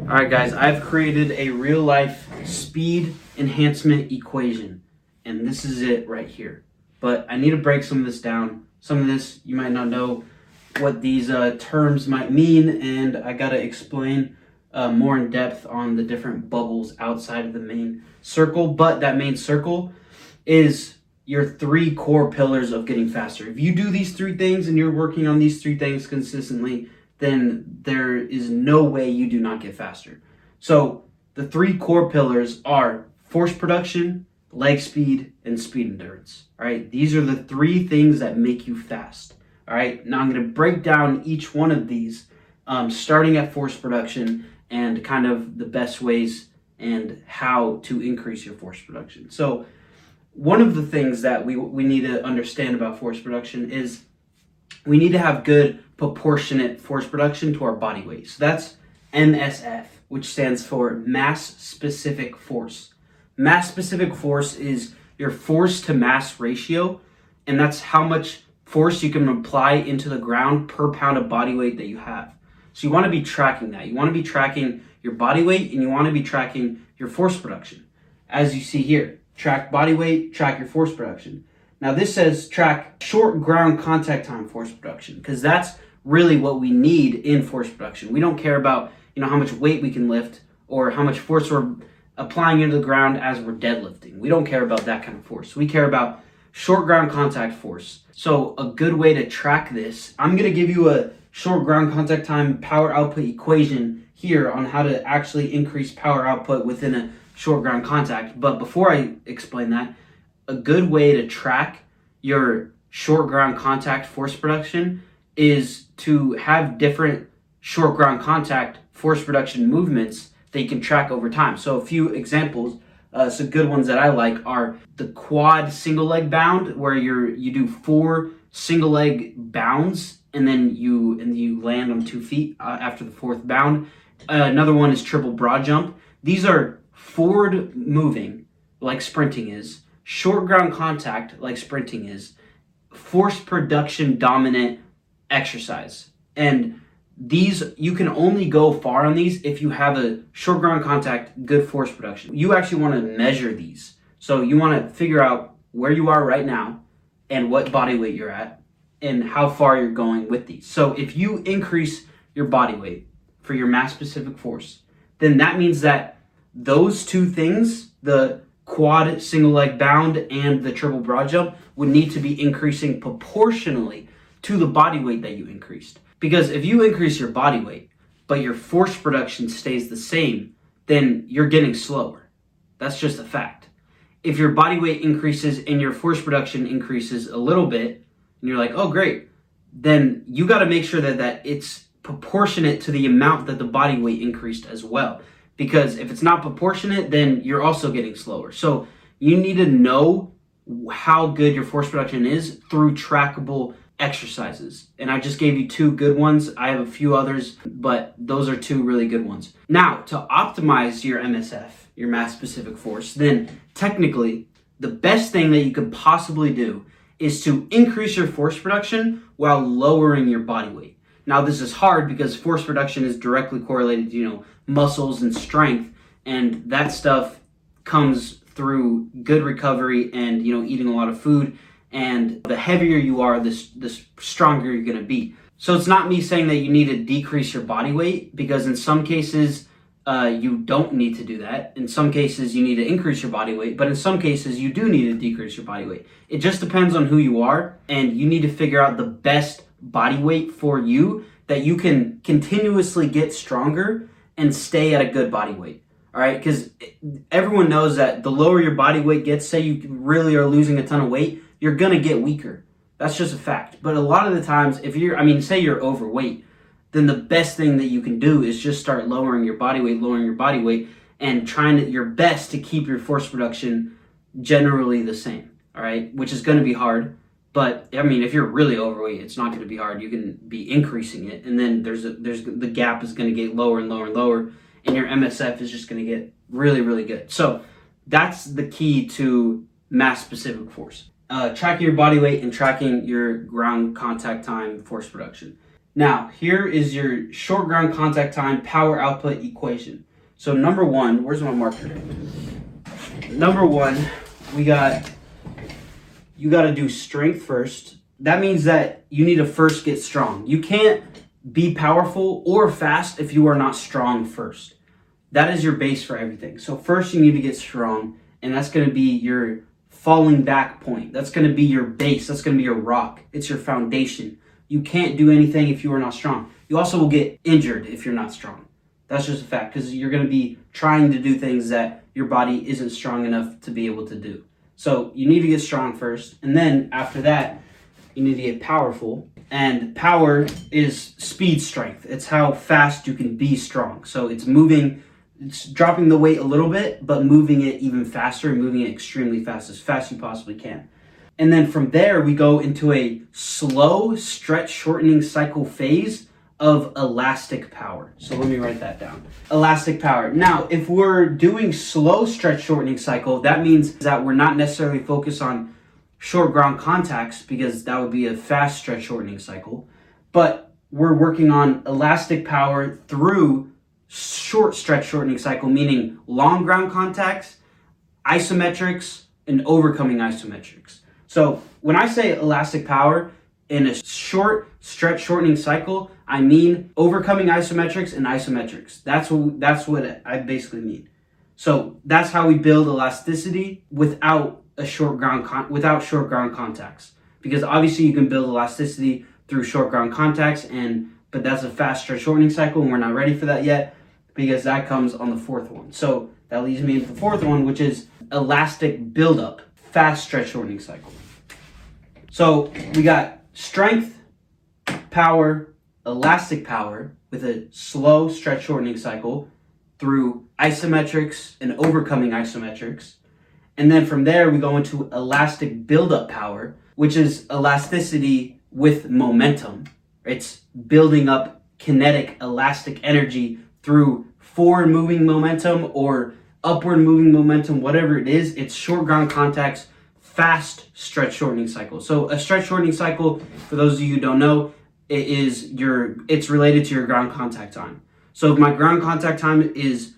All right, guys, I've created a real life speed enhancement equation, and this is it right here. But I need to break some of this down. Some of this, you might not know what these terms might mean, and I got to explain more in depth on the different bubbles outside of the main circle. But that main circle is your three core pillars of getting faster. If you do these three things and you're working on these three things consistently, then there is no way you do not get faster. So the three core pillars are force production, leg speed, and speed endurance. All right, these are the three things that make you fast. All right, now I'm going to break down each one of these, starting at force production and kind of the best ways and how to increase your force production. So one of the things that we need to understand about force production is we need to have good proportionate force production to our body weight. So that's MSF, which stands for mass specific force. Mass specific force is your force to mass ratio, and that's how much force you can apply into the ground per pound of body weight that you have. So you want to be tracking that. You want to be tracking your body weight, and you want to be tracking your force production. As you see here, track body weight, track your force production. Now this says track short ground contact time force production, because that's really what we need in force production. We don't care about how much weight we can lift or how much force we're applying into the ground as we're deadlifting. We don't care about that kind of force. We care about short ground contact force. So a good way to track this, I'm going to give you a short ground contact time power output equation here on how to actually increase power output within a short ground contact. But before I explain that, a good way to track your short ground contact force production is to have different short ground contact force production movements that you can track over time. So a few examples, some good ones that I like are the quad single leg bound, where you do 4 single leg bounds and then you land on 2 feet after the 4th bound. Another one is triple broad jump. These are forward moving, like sprinting is, short ground contact, like sprinting is, force production dominant exercise. And these, you can only go far on these if you have a short ground contact, good force production. You actually want to measure these. So you want to figure out where you are right now and what body weight you're at and how far you're going with these. So if you increase your body weight for your mass specific force, then that means that those two things, the quad single leg bound and the triple broad jump, would need to be increasing proportionally to the body weight that you increased. Because if you increase your body weight, but your force production stays the same, then you're getting slower. That's just a fact. If your body weight increases and your force production increases a little bit, and you're like, oh great, then you got to make sure that it's proportionate to the amount that the body weight increased as well. Because if it's not proportionate, then you're also getting slower. So you need to know how good your force production is through trackable exercises. And I just gave you 2 good ones. I have a few others, but those are 2 really good ones. Now, to optimize your MSF, your mass specific force, then technically the best thing that you could possibly do is to increase your force production while lowering your body weight. Now, this is hard because force production is directly correlated to, muscles and strength, and that stuff comes through good recovery and, eating a lot of food. And the heavier you are, the stronger you're going to be. So it's not me saying that you need to decrease your body weight, because in some cases you don't need to do that. In some cases you need to increase your body weight, but in some cases you do need to decrease your body weight. It just depends on who you are, and you need to figure out the best body weight for you that you can continuously get stronger and stay at a good body weight. All right, because everyone knows that the lower your body weight gets, say you really are losing a ton of weight, you're going to get weaker. That's just a fact. But a lot of the times, say you're overweight, then the best thing that you can do is just start lowering your body weight, and trying your best to keep your force production generally the same. All right, which is going to be hard. But if you're really overweight, it's not going to be hard. You can be increasing it, and then the gap is going to get lower and lower and lower, and your MSF is just going to get really, really good. So that's the key to mass specific force. Tracking your body weight and tracking your ground contact time force production. Now, here is your short ground contact time power output equation. So number one, where's my marker? Number one, you got to do strength first. That means that you need to first get strong. You can't be powerful or fast if you are not strong first. That is your base for everything. So first you need to get strong, and that's going to be your falling back point. That's going to be your base. That's going to be your rock. It's your foundation. You can't do anything if you are not strong. You also will get injured if you're not strong. That's just a fact, because you're going to be trying to do things that your body isn't strong enough to be able to do. So you need to get strong first, and then after that, you need to get powerful. And power is speed strength. It's how fast you can be strong. So it's dropping the weight a little bit, but moving it even faster and moving it extremely fast, as fast as you possibly can. And then from there, we go into a slow stretch shortening cycle phase of elastic power. So let me write that down. Elastic power. Now, if we're doing slow stretch shortening cycle, that means that we're not necessarily focused on short ground contacts, because that would be a fast stretch shortening cycle, but we're working on elastic power through short stretch shortening cycle, meaning long ground contacts, isometrics, and overcoming isometrics. So when I say elastic power in a short stretch shortening cycle, I mean overcoming isometrics and isometrics. That's what I basically mean. So that's how we build elasticity without short ground contacts, because obviously you can build elasticity through short ground contacts, but that's a fast stretch shortening cycle, and we're not ready for that yet, because that comes on the fourth one. So that leads me into the fourth one, which is elastic buildup, fast stretch shortening cycle. So we got strength, power, elastic power with a slow stretch shortening cycle through isometrics and overcoming isometrics. And then from there, we go into elastic buildup power, which is elasticity with momentum. It's building up kinetic elastic energy through forward moving momentum or upward moving momentum, whatever it is. It's short ground contacts, fast stretch shortening cycle. So a stretch shortening cycle, for those of you who don't know, it's related to your ground contact time. So if my ground contact time is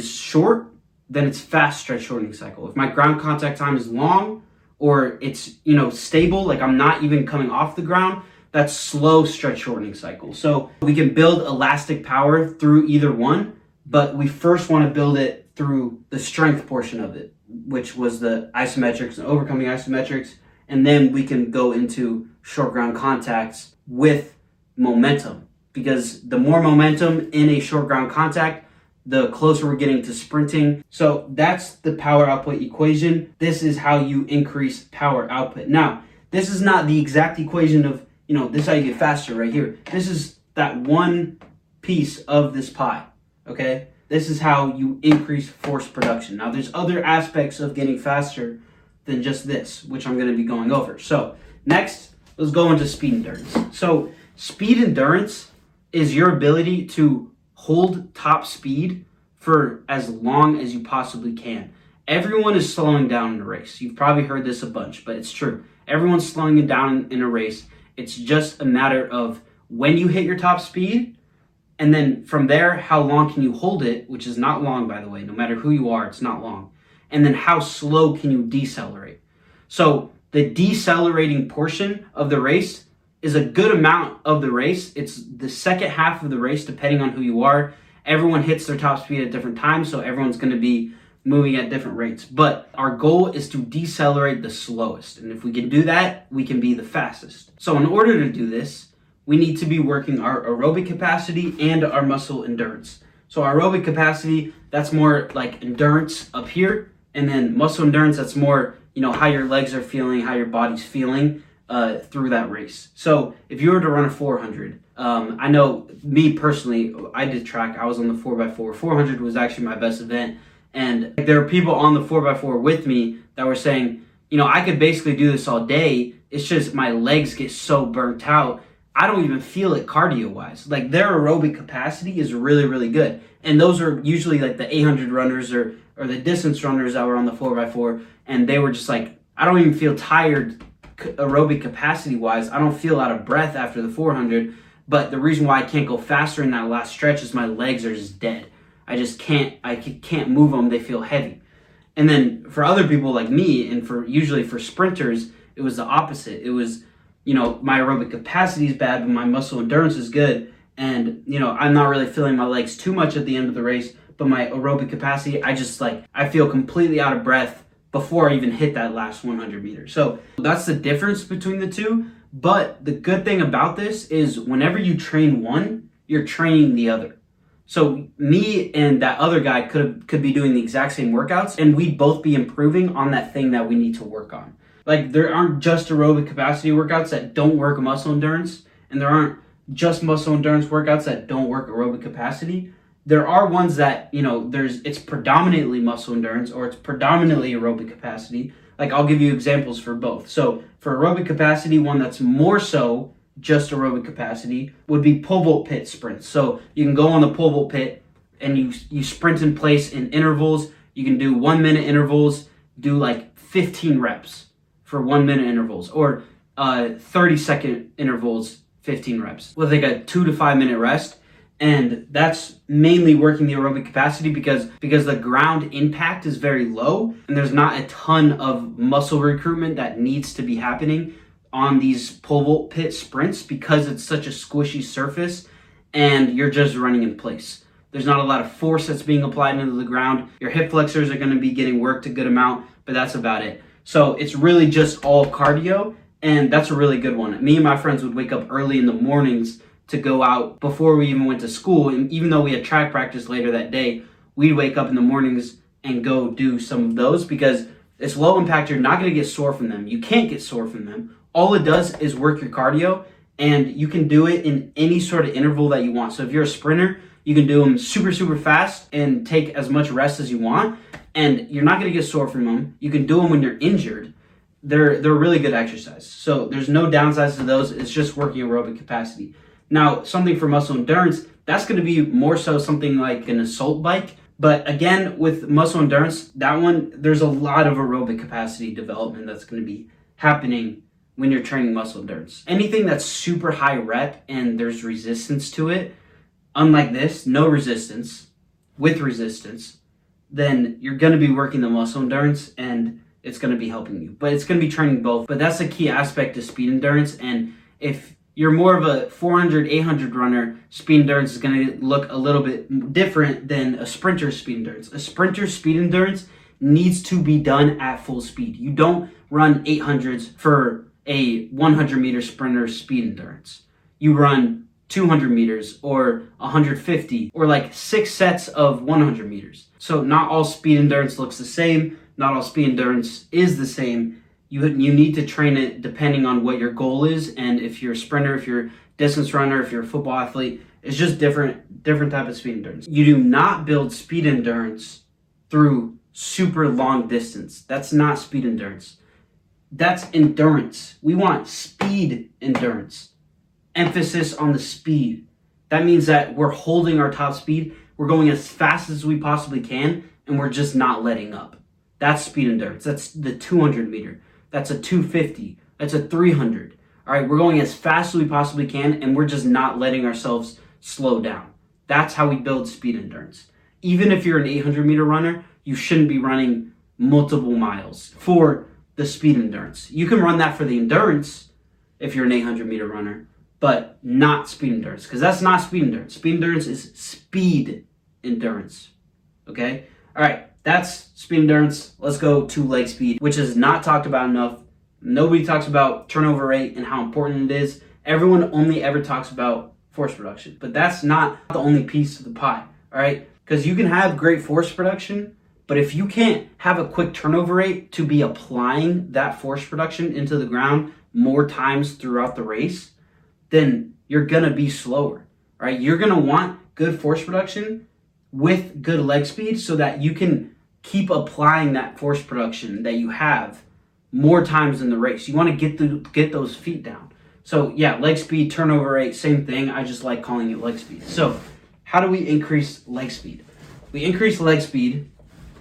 short, then it's fast stretch shortening cycle. If my ground contact time is long, or it's stable, like I'm not even coming off the ground, that's slow stretch shortening cycle. So we can build elastic power through either one, but we first want to build it through the strength portion of it, which was the isometrics and overcoming isometrics, and then we can go into short ground contacts with momentum, because the more momentum in a short ground contact, the closer we're getting to sprinting. So that's the power output equation. This is how you increase power output. Now, this is not the exact equation of, this is how you get faster right here. This is that one piece of this pie, okay? This is how you increase force production. Now, there's other aspects of getting faster than just this, which I'm going to be going over. So next, let's go into speed endurance. So speed endurance is your ability to hold top speed for as long as you possibly can. Everyone is slowing down in a race. You've probably heard this a bunch, but it's true. Everyone's slowing it down in a race. It's just a matter of when you hit your top speed, and then from there, how long can you hold it, which is not long, by the way. No matter who you are, it's not long. And then how slow can you decelerate? So the decelerating portion of the race is a good amount of the race. It's the second half of the race, depending on who you are. Everyone hits their top speed at different times, so everyone's going to be moving at different rates. But our goal is to decelerate the slowest. And if we can do that, we can be the fastest. So in order to do this, we need to be working our aerobic capacity and our muscle endurance. So aerobic capacity, that's more like endurance up here. And then muscle endurance, that's more, how your legs are feeling, how your body's feeling through that race. So if you were to run a 400, I know me personally, I did track. I was on the 4x4. 400 was actually my best event. And there were people on the 4x4 with me that were saying, I could basically do this all day. It's just my legs get so burnt out. I don't even feel it cardio-wise. Like their aerobic capacity is really, really good. And those are usually like the 800 runners or the distance runners that were on the 4x4. And they were just like, I don't even feel tired aerobic capacity wise. I don't feel out of breath after the 400, But the reason why I can't go faster in that last stretch is my legs are just dead. I can't move them. They feel heavy. And then for other people like me, and usually for sprinters, it was the opposite. It was, my aerobic capacity is bad, but my muscle endurance is good. And, I'm not really feeling my legs too much at the end of the race, but my aerobic capacity, I feel completely out of breath before I even hit that last 100 meters. So that's the difference between the two. But the good thing about this is whenever you train one, you're training the other. So me and that other guy could be doing the exact same workouts, and we'd both be improving on that thing that we need to work on. Like, there aren't just aerobic capacity workouts that don't work muscle endurance, and there aren't just muscle endurance workouts that don't work aerobic capacity. There are ones that, it's predominantly muscle endurance or it's predominantly aerobic capacity. Like, I'll give you examples for both. So for aerobic capacity, one that's more so just aerobic capacity would be pole vault pit sprints. So you can go on the pole vault pit and you sprint in place in intervals. You can do 1 minute intervals, do like 15 reps for 1 minute intervals, or 30-second intervals, 15 reps with like a 2 to 5 minute rest. And that's mainly working the aerobic capacity because the ground impact is very low and there's not a ton of muscle recruitment that needs to be happening on these pole vault pit sprints because it's such a squishy surface and you're just running in place. There's not a lot of force that's being applied into the ground. Your hip flexors are going to be getting worked a good amount, but that's about it. So it's really just all cardio, and that's a really good one. Me and my friends would wake up early in the mornings to go out before we even went to school, and even though we had track practice later that day, we'd wake up in the mornings and go do some of those because it's low impact. You're not going to get sore from them. You can't get sore from them. All it does is work your cardio, and you can do it in any sort of interval that you want. So if you're a sprinter, you can do them super, super fast and take as much rest as you want, and you're not going to get sore from them. You can do them when you're injured. They're really good exercise. So there's no downsides to those. It's just working aerobic capacity. Now, something for muscle endurance, that's going to be more so something like an assault bike. But again, with muscle endurance, that one, there's a lot of aerobic capacity development that's going to be happening when you're training muscle endurance. Anything that's super high rep and there's resistance to it, unlike this, no resistance, with resistance, then you're going to be working the muscle endurance and it's going to be helping you. But it's going to be training both. But that's a key aspect of speed endurance. And if you're more of a 400, 800 runner, speed endurance is going to look a little bit different than a sprinter's speed endurance. A sprinter's speed endurance needs to be done at full speed. You don't run 800s for a 100 meter sprinter speed endurance. You run 200 meters or 150 or like 6 sets of 100 meters. So not all speed endurance looks the same. Not all speed endurance is the same. You need to train it depending on what your goal is, and if you're a sprinter, if you're a distance runner, if you're a football athlete, it's just different type of speed endurance. You do not build speed endurance through super long distance. That's not speed endurance. That's endurance. We want speed endurance. Emphasis on the speed. That means that we're holding our top speed, we're going as fast as we possibly can, and we're just not letting up. That's speed endurance. That's the 200 meter. That's a 250. That's a 300. All right, we're going as fast as we possibly can, and we're just not letting ourselves slow down. That's how we build speed endurance. Even if you're an 800 meter runner, you shouldn't be running multiple miles for the speed endurance. You can run that for the endurance if you're an 800 meter runner, but not speed endurance, because that's not speed endurance. Speed endurance is speed endurance. Okay? All right, that's speed endurance. Let's go to leg speed, which is not talked about enough. Nobody talks about turnover rate and how important it is. Everyone only ever talks about force production, but that's not the only piece of the pie, all right? Because you can have great force production, but if you can't have a quick turnover rate to be applying that force production into the ground more times throughout the race, then you're going to be slower, right? You're going to want good force production with good leg speed so that you can keep applying that force production that you have more times in the race. You want to get those feet down. So yeah, leg speed, turnover rate, same thing. I just like calling it leg speed. So how do we increase leg speed? We increase leg speed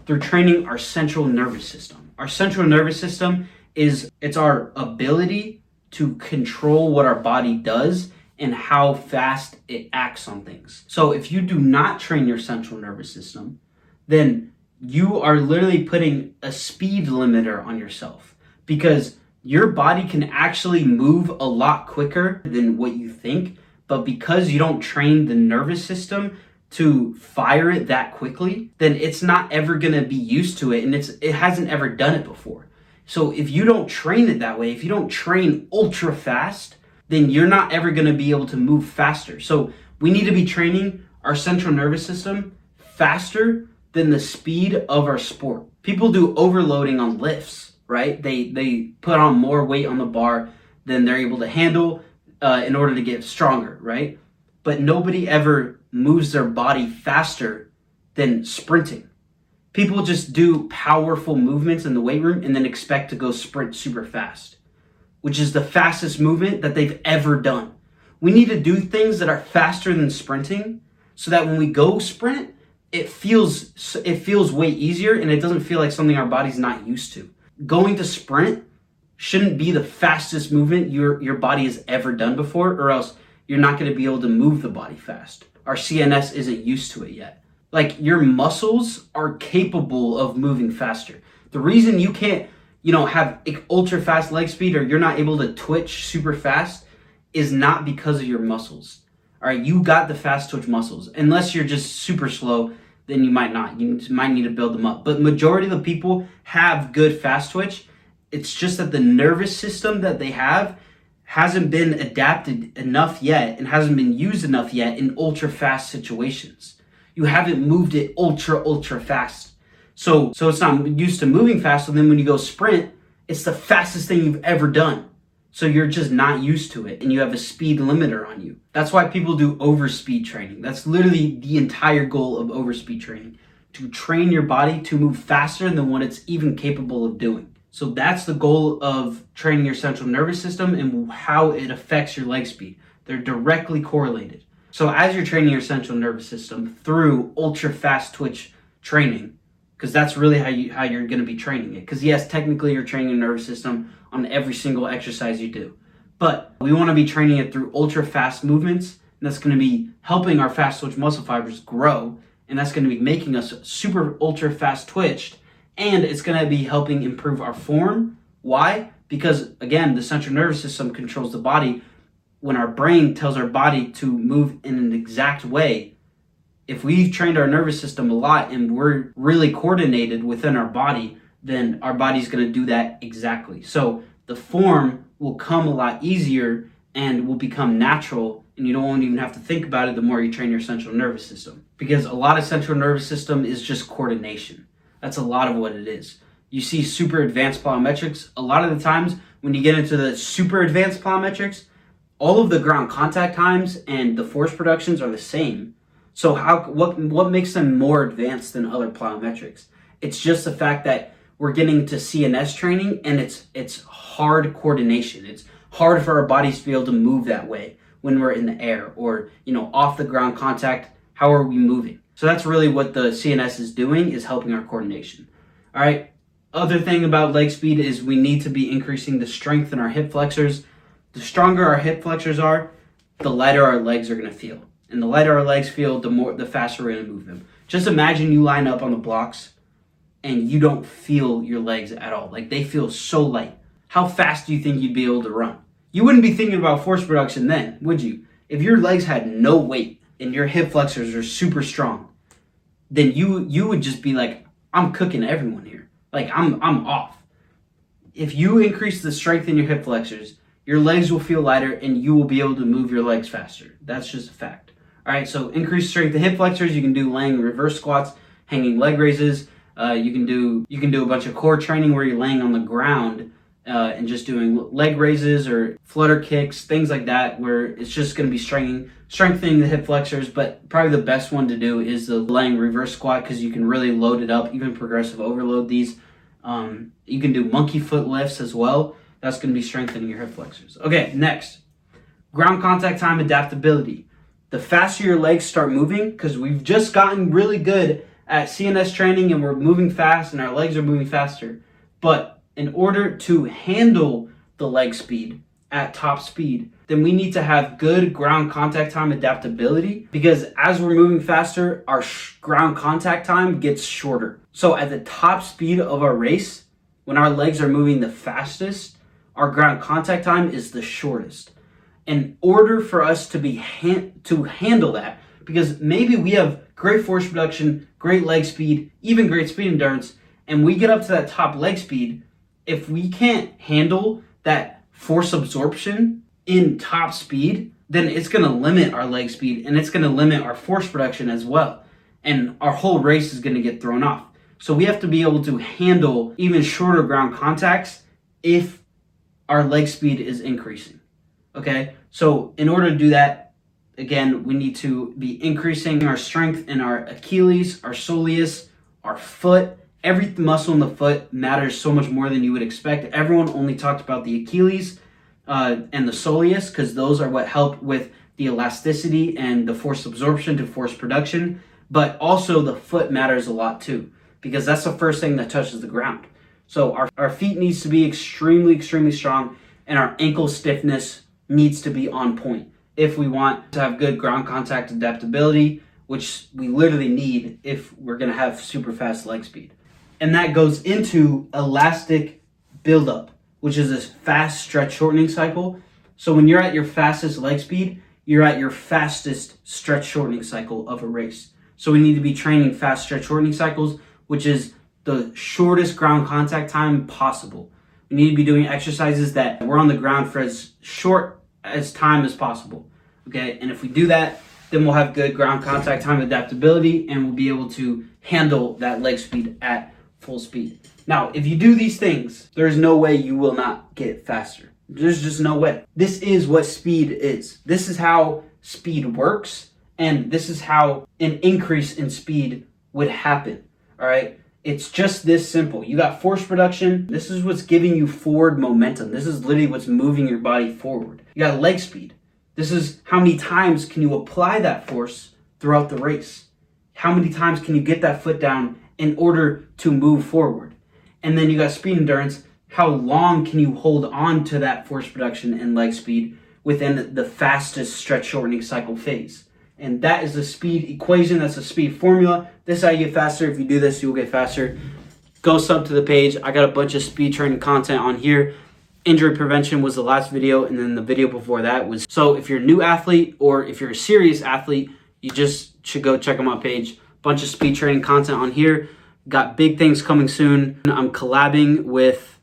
through training our central nervous system. Our central nervous system it's our ability to control what our body does and how fast it acts on things. So if you do not train your central nervous system, then you are literally putting a speed limiter on yourself, because your body can actually move a lot quicker than what you think, but because you don't train the nervous system to fire it that quickly, then it's not ever going to be used to it, and it hasn't ever done it before. So if you don't train it that way, if you don't train ultra fast, then you're not ever going to be able to move faster. So we need to be training our central nervous system faster than the speed of our sport. People do overloading on lifts, right? They put on more weight on the bar than they're able to handle in order to get stronger, right? But nobody ever moves their body faster than sprinting. People just do powerful movements in the weight room and then expect to go sprint super fast, which is the fastest movement that they've ever done. We need to do things that are faster than sprinting so that when we go sprint, it feels way easier and it doesn't feel like something our body's not used to. Going to sprint shouldn't be the fastest movement your body has ever done before, or else you're not going to be able to move the body fast. Our CNS isn't used to it yet. Like, your muscles are capable of moving faster. The reason you can't, have ultra fast leg speed, or you're not able to twitch super fast, is not because of your muscles. All right, you got the fast twitch muscles. Unless you're just super slow, then you might not. You might need to build them up. But majority of the people have good fast twitch. It's just that the nervous system that they have hasn't been adapted enough yet and hasn't been used enough yet in ultra fast situations. You haven't moved it ultra fast. So it's not used to moving fast. So then when you go sprint, it's the fastest thing you've ever done. So you're just not used to it and you have a speed limiter on you. That's why people do overspeed training. That's literally the entire goal of overspeed training, to train your body to move faster than what it's even capable of doing. So that's the goal of training your central nervous system and how it affects your leg speed. They're directly correlated. So as you're training your central nervous system through ultra fast twitch training, because that's really how you're going to be training it. Because yes, technically you're training your nervous system on every single exercise you do, but we want to be training it through ultra fast movements, and that's going to be helping our fast twitch muscle fibers grow, and that's going to be making us super ultra fast twitched, and it's going to be helping improve our form. Why? Because again, the central nervous system controls the body. When our brain tells our body to move in an exact way, if we've trained our nervous system a lot and we're really coordinated within our body, then our body's going to do that exactly. So the form will come a lot easier and will become natural, and you don't even have to think about it the more you train your central nervous system. Because a lot of central nervous system is just coordination. That's a lot of what it is. You see super advanced plyometrics. A lot of the times when you get into the super advanced plyometrics, all of the ground contact times and the force productions are the same. So what makes them more advanced than other plyometrics? It's just the fact that we're getting to CNS training, and it's hard coordination. It's hard for our bodies to be able to move that way when we're in the air or, off the ground contact. How are we moving? So that's really what the CNS is doing, is helping our coordination. All right. Other thing about leg speed is we need to be increasing the strength in our hip flexors. The stronger our hip flexors are, the lighter our legs are going to feel. And the lighter our legs feel, the faster we're going to move them. Just imagine you line up on the blocks and you don't feel your legs at all. Like, they feel so light. How fast do you think you'd be able to run? You wouldn't be thinking about force production then, would you? If your legs had no weight and your hip flexors are super strong, then you would just be like, I'm cooking everyone here. Like, I'm off. If you increase the strength in your hip flexors, your legs will feel lighter and you will be able to move your legs faster. That's just a fact. All right, so increase strength in hip flexors. You can do laying reverse squats, hanging leg raises. You can do a bunch of core training where you're laying on the ground and just doing leg raises or flutter kicks, things like that, where it's just going to be strengthening the hip flexors. But probably the best one to do is the laying reverse squat, because you can really load it up, even progressive overload these. You can do monkey foot lifts as well. That's going to be strengthening your hip flexors. Okay, next, ground contact time adaptability. The faster your legs start moving, because we've just gotten really good at CNS training and we're moving fast and our legs are moving faster. But in order to handle the leg speed at top speed, then we need to have good ground contact time adaptability, because as we're moving faster, our ground contact time gets shorter. So at the top speed of our race, when our legs are moving the fastest, our ground contact time is the shortest. In order for us to handle that, because maybe we have great force production, great leg speed, even great speed endurance, and we get up to that top leg speed, if we can't handle that force absorption in top speed, then it's going to limit our leg speed and it's going to limit our force production as well. And our whole race is going to get thrown off. So we have to be able to handle even shorter ground contacts if our leg speed is increasing. Okay, so in order to do that, again, we need to be increasing our strength in our Achilles, our soleus, our foot. Every muscle in the foot matters so much more than you would expect. Everyone only talked about the Achilles and the soleus because those are what help with the elasticity and the force absorption to force production. But also the foot matters a lot too, because that's the first thing that touches the ground. So our feet needs to be extremely, extremely strong, and our ankle stiffness needs to be on point if we want to have good ground contact adaptability, which we literally need if we're going to have super fast leg speed. And that goes into elastic buildup, which is this fast stretch shortening cycle. So when you're at your fastest leg speed, you're at your fastest stretch shortening cycle of a race. So we need to be training fast stretch shortening cycles, which is the shortest ground contact time possible. We need to be doing exercises that we're on the ground for as short as time as possible. Okay, and if we do that, then we'll have good ground contact time adaptability and we'll be able to handle that leg speed at full speed. Now, if you do these things, there's no way you will not get faster. There's just no way. This is what speed is. This is how speed works, and this is how an increase in speed would happen. All right? It's just this simple. You got force production. This is what's giving you forward momentum. This is literally what's moving your body forward. You got leg speed. This is how many times can you apply that force throughout the race. How many times can you get that foot down in order to move forward? And then you got speed endurance. How long can you hold on to that force production and leg speed within the fastest stretch shortening cycle phase? And that is the speed equation. That's the speed formula. This is how you get faster. If you do this, you'll get faster. Go sub to the page. I got a bunch of speed training content on here. Injury prevention was the last video, and then the video before that was. So if you're a new athlete or if you're a serious athlete, you just should go check out my page. Bunch of speed training content on here. Got big things coming soon. I'm collabing with,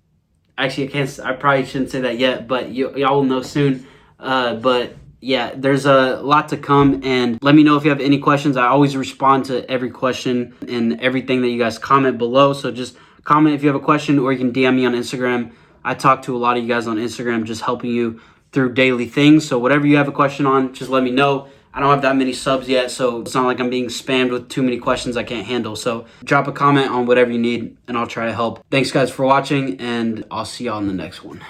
actually I probably shouldn't say that yet, but y'all will know soon. But yeah, there's a lot to come, and let me know if you have any questions. I always respond to every question and everything that you guys comment below. So just comment if you have a question, or you can DM me on Instagram. I talk to a lot of you guys on Instagram, just helping you through daily things. So whatever you have a question on, just let me know. I don't have that many subs yet, so it's not like I'm being spammed with too many questions I can't handle. So drop a comment on whatever you need, and I'll try to help. Thanks guys for watching, and I'll see y'all in the next one.